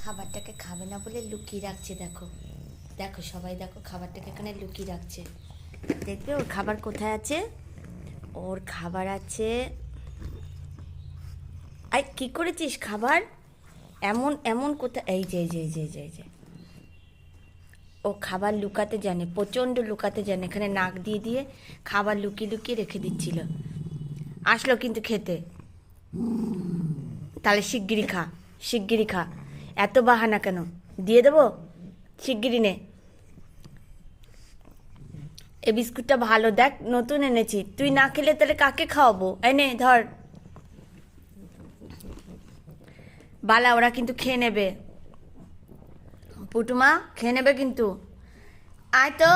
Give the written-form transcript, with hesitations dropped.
খাবারটাকে খাবে না বলে লুকিয়ে রাখছে। দেখো দেখো সবাই দেখো, খাবারটাকে এখানে লুকিয়ে রাখছে। দেখবে ওর খাবার কোথায় আছে? ওর খাবার আছে। আই কি করেছিস খাবার? এমন এমন কোথায়? এই যে এই যে এই যে এই যে এই যে ও খাবার লুকাতে জানে, প্রচণ্ড লুকাতে জানে। এখানে নাক দিয়ে দিয়ে খাবার লুকিয়ে লুকিয়ে রেখে দিচ্ছিল। আসলো কিন্তু খেতে। তাহলে শিগগিরি খা, শিগগিরি খা। এত বাহানা কেন? দিয়ে দেবো, শিগগিরি নে। এই বিস্কুটটা ভালো, দেখ নতুন এনেছি। তুই না খেলে তাহলে কাকে খাওয়াবো? এনে ধর। বালা, ওরা কিন্তু খেয়ে নেবে। পুটুমা খেয়ে নেবে কিন্তু। আয় তো।